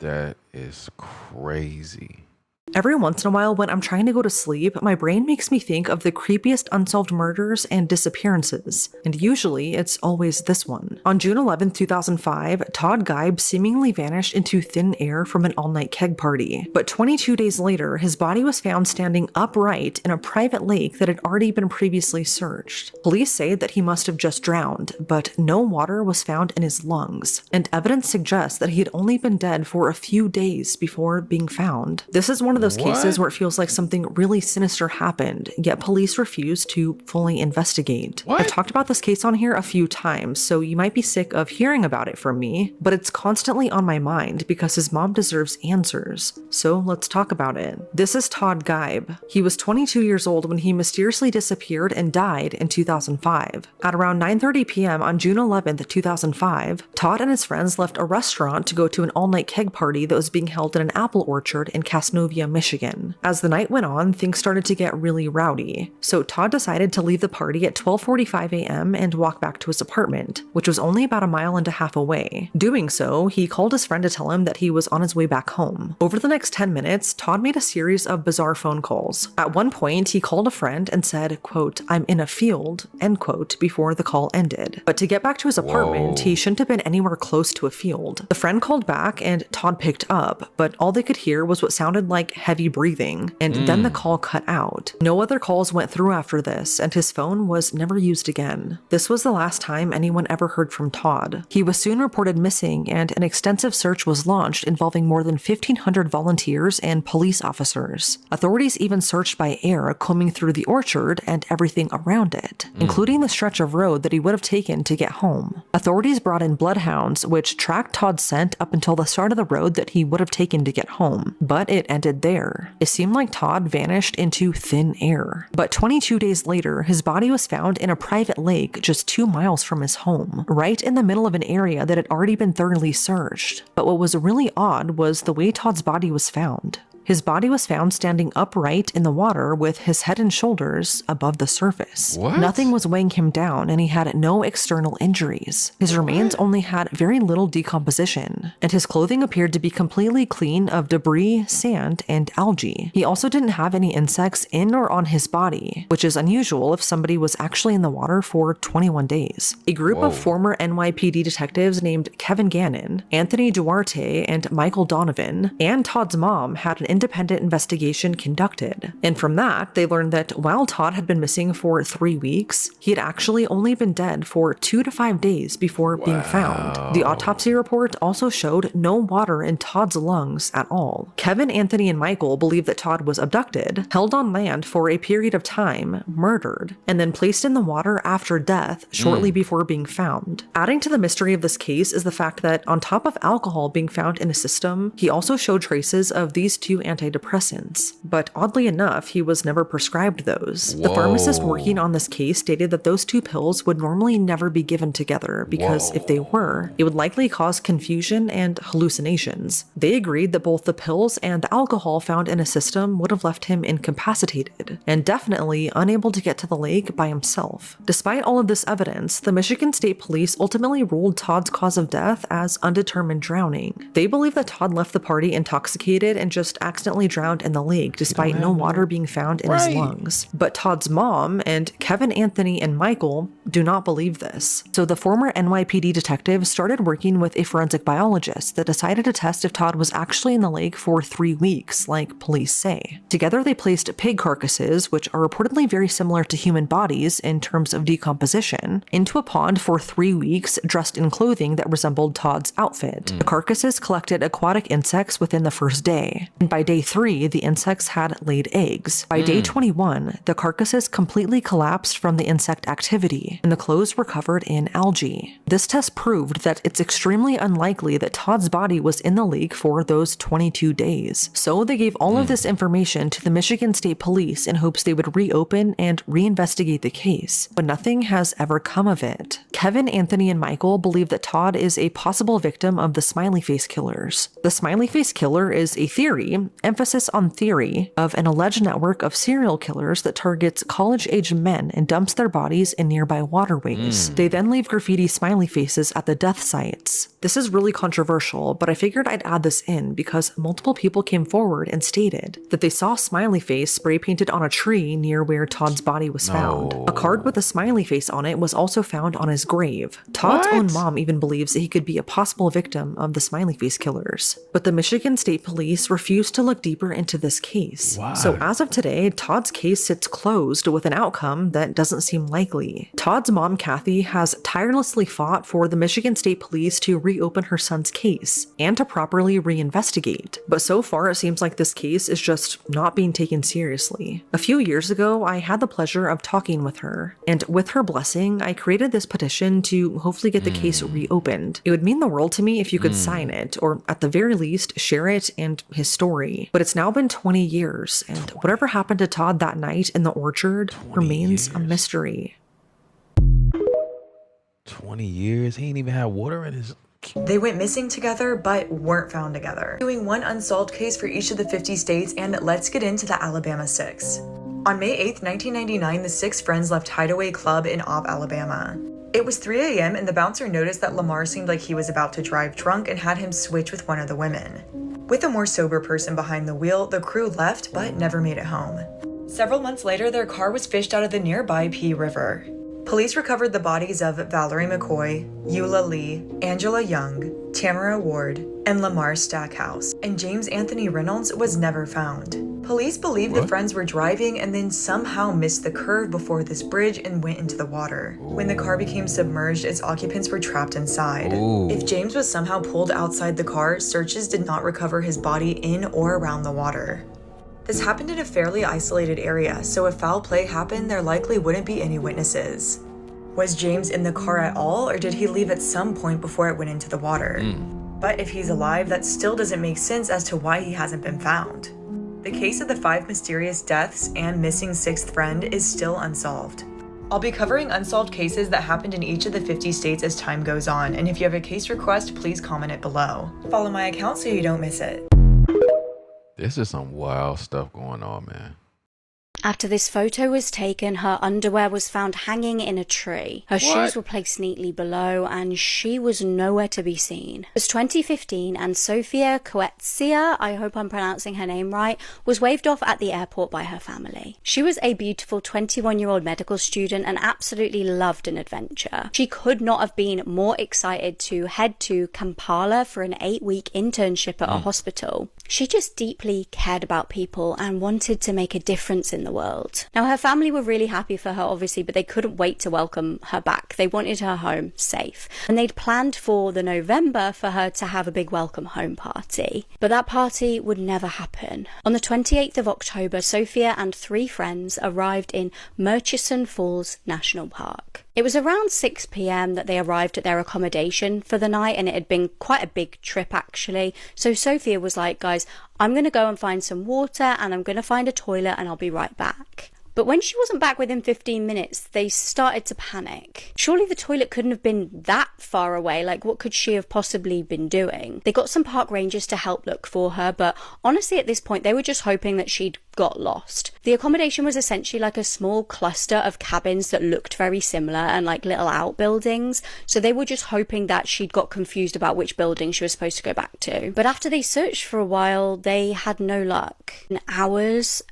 That is crazy. Every once in a while, when I'm trying to go to sleep, my brain makes me think of the creepiest unsolved murders and disappearances, and usually it's always this one. On June 11, 2005, Todd Geib seemingly vanished into thin air from an all-night keg party, but 22 days later, his body was found standing upright in a private lake that had already been previously searched. Police say that he must have just drowned, but no water was found in his lungs, and evidence suggests that he had only been dead for a few days before being found. This is one of those cases where it feels like something really sinister happened, yet police refuse to fully investigate. I've talked about this case on here a few times, so you might be sick of hearing about it from me, but it's constantly on my mind because his mom deserves answers. So let's talk about it. This is Todd Geib. He was 22 years old when he mysteriously disappeared and died in 2005. At around 9:30 p.m. on June 11th, 2005, Todd and his friends left a restaurant to go to an all-night keg party that was being held in an apple orchard in Casnovia, Michigan. As the night went on, things started to get really rowdy. So Todd decided to leave the party at 12:45 a.m. and walk back to his apartment, which was only about a mile and a half away. Doing so, he called his friend to tell him that he was on his way back home. Over the next 10 minutes, Todd made a series of bizarre phone calls. At one point, he called a friend and said, quote, "I'm in a field," end quote, before the call ended. But to get back to his apartment, he shouldn't have been anywhere close to a field. The friend called back and Todd picked up, but all they could hear was what sounded like heavy breathing, and then the call cut out. No other calls went through after this, and his phone was never used again. This was the last time anyone ever heard from Todd. He was soon reported missing, and an extensive search was launched involving more than 1,500 volunteers and police officers. Authorities even searched by air, combing through the orchard and everything around it, including the stretch of road that he would have taken to get home. Authorities brought in bloodhounds, which tracked Todd's scent up until the start of the road that he would have taken to get home, but it ended there. It seemed like Todd vanished into thin air. But 22 days later, his body was found in a private lake just 2 miles from his home, right in the middle of an area that had already been thoroughly searched. But what was really odd was the way Todd's body was found. His body was found standing upright in the water with his head and shoulders above the surface. Nothing was weighing him down, and he had no external injuries. His remains only had very little decomposition, and his clothing appeared to be completely clean of debris, sand, and algae. He also didn't have any insects in or on his body, which is unusual if somebody was actually in the water for 21 days. A group of former NYPD detectives named Kevin Gannon, Anthony Duarte, and Michael Donovan, and Todd's mom had an independent investigation conducted. And from that, they learned that while Todd had been missing for 3 weeks, he had actually only been dead for 2 to 5 days before being found. The autopsy report also showed no water in Todd's lungs at all. Kevin, Anthony, and Michael believe that Todd was abducted, held on land for a period of time, murdered, and then placed in the water after death shortly before being found. Adding to the mystery of this case is the fact that on top of alcohol being found in his system, he also showed traces of these two antidepressants, but oddly enough, he was never prescribed those. The pharmacist working on this case stated that those two pills would normally never be given together because if they were, it would likely cause confusion and hallucinations. They agreed that both the pills and the alcohol found in his system would have left him incapacitated and definitely unable to get to the lake by himself. Despite all of this evidence, the Michigan State Police ultimately ruled Todd's cause of death as undetermined drowning. They believe that Todd left the party intoxicated and just accidentally drowned in the lake despite no water being found in his lungs. But Todd's mom and Kevin, Anthony, and Michael do not believe this. So the former NYPD detective started working with a forensic biologist that decided to test if Todd was actually in the lake for 3 weeks, like police say. Together they placed pig carcasses, which are reportedly very similar to human bodies in terms of decomposition, into a pond for 3 weeks dressed in clothing that resembled Todd's outfit. The carcasses collected aquatic insects within the first day, and by day 3, the insects had laid eggs. By day 21, the carcasses completely collapsed from the insect activity, and the clothes were covered in algae. This test proved that it's extremely unlikely that Todd's body was in the lake for those 22 days. So they gave all of this information to the Michigan State Police in hopes they would reopen and reinvestigate the case, but nothing has ever come of it. Kevin, Anthony, and Michael believe that Todd is a possible victim of the smiley face killers. The smiley face killer is a theory, emphasis on theory, of an alleged network of serial killers that targets college-age men and dumps their bodies in nearby waterways. They then leave graffiti smiley faces at the death sites. This is really controversial, but I figured I'd add this in because multiple people came forward and stated that they saw smiley face spray painted on a tree near where Todd's body was found. A card with a smiley face on it was also found on his grave. Todd's own mom even believes that he could be a possible victim of the smiley face killers. But the Michigan State Police refused to look deeper into this case. So as of today, Todd's case sits closed with an outcome that doesn't seem likely. Todd's mom, Kathy, has tirelessly fought for the Michigan State Police to reopen her son's case and to properly reinvestigate. But so far, it seems like this case is just not being taken seriously. A few years ago, I had the pleasure of talking with her, and with her blessing, I created this petition to hopefully get the case reopened. It would mean the world to me if you could sign it, or at the very least, share it and his story. But it's now been 20 years, and whatever happened to Todd that night in the orchard remains a mystery. 20 years? He ain't even had water in his... They went missing together, but weren't found together. Doing one unsolved case for each of the 50 states, and let's get into the Alabama 6. On May 8th, 1999, the 6 friends left Hideaway Club in Opp, Alabama. It was 3 a.m. and the bouncer noticed that Lamar seemed like he was about to drive drunk and had him switch with one of the women. With a more sober person behind the wheel, the crew left but never made it home. Several months later, their car was fished out of the nearby Pea River. Police recovered the bodies of Valerie McCoy, Eula Lee, Angela Young, Tamara Ward, and Lamar Stackhouse, and James Anthony Reynolds was never found. Police believe the friends were driving and then somehow missed the curve before this bridge and went into the water. When the car became submerged, its occupants were trapped inside. If James was somehow pulled outside the car, searches did not recover his body in or around the water. This happened in a fairly isolated area, so if foul play happened, there likely wouldn't be any witnesses. Was James in the car at all, or did he leave at some point before it went into the water? But if he's alive, that still doesn't make sense as to why he hasn't been found. The case of the 5 mysterious deaths and missing 6th friend is still unsolved. I'll be covering unsolved cases that happened in each of the 50 states as time goes on, and if you have a case request, please comment it below. Follow my account so you don't miss it. This is some wild stuff going on, man. After this photo was taken, her underwear was found hanging in a tree. Her shoes were placed neatly below, and she was nowhere to be seen. It was 2015, and Sophia Coetzee, I hope I'm pronouncing her name right, was waved off at the airport by her family. She was a beautiful 21-year-old medical student and absolutely loved an adventure. She could not have been more excited to head to Kampala for an 8-week internship at a hospital. She just deeply cared about people and wanted to make a difference in the world. Now, her family were really happy for her, obviously, but they couldn't wait to welcome her back. They wanted her home safe. And they'd planned for the November for her to have a big welcome home party. But that party would never happen. On the 28th of October, Sophia and 3 friends arrived in Murchison Falls National Park. It was around 6 p.m. that they arrived at their accommodation for the night, and it had been quite a big trip actually. So Sophia was like, guys, I'm going to go and find some water and I'm going to find a toilet and I'll be right back. But when she wasn't back within 15 minutes, they started to panic. Surely the toilet couldn't have been that far away. Like, what could she have possibly been doing? They got some park rangers to help look for her, but honestly at this point they were just hoping that she'd got lost. The accommodation was essentially like a small cluster of cabins that looked very similar and like little outbuildings, so they were just hoping that she'd got confused about which building she was supposed to go back to. But after they searched for a while, they had no luck. And hours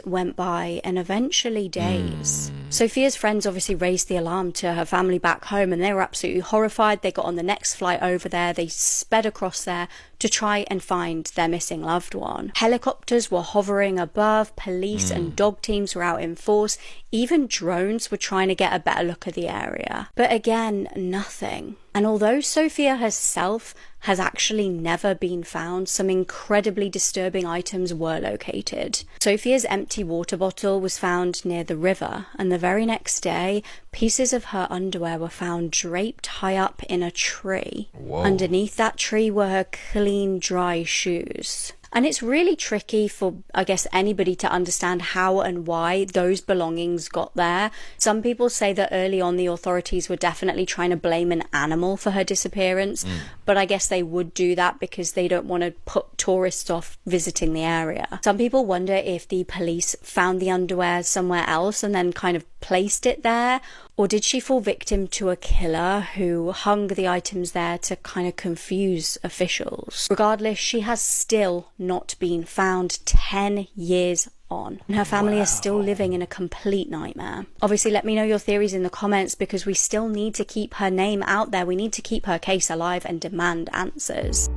went by, and eventually days. Sophia's friends obviously raised the alarm to her family back home, and they were absolutely horrified. They got on the next flight over there. They sped across there to try and find their missing loved one. Helicopters were hovering above, police and dog teams were out in force, even drones were trying to get a better look at the area. But again, nothing. And although Sophia herself has actually never been found, some incredibly disturbing items were located. Sophia's empty water bottle was found near the river, and the very next day, pieces of her underwear were found draped high up in a tree. Whoa. Underneath that tree were her clean, dry shoes. And it's really tricky for, I guess, anybody to understand how and why those belongings got there. Some people say that early on the authorities were definitely trying to blame an animal for her disappearance, but I guess they would do that because they don't want to put tourists off visiting the area. Some people wonder if the police found the underwear somewhere else and then kind of placed it there, or did she fall victim to a killer who hung the items there to kind of confuse officials? Regardless, she has still not been found 10 years on, and her family is still living in a complete nightmare. Obviously, let me know your theories in the comments, because we still need to keep her name out there. We need to keep her case alive and demand answers.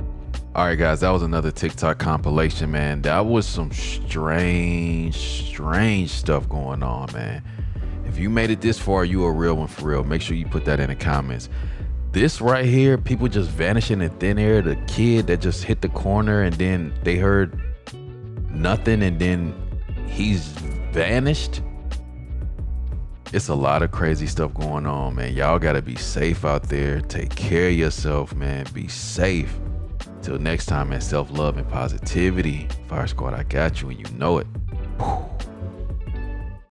All right, guys, that was another TikTok compilation, man. That was some strange stuff going on, man. If you made it this far, you a real one for real. Make sure you put that in the comments. This right here, people just vanishing in thin air. The kid that just hit the corner and then they heard nothing and then he's vanished. It's a lot of crazy stuff going on, man. Y'all gotta be safe out there. Take care of yourself, man. Be safe. Till next time, man. Self-love and positivity. Fire Squad, I got you and you know it. Whew.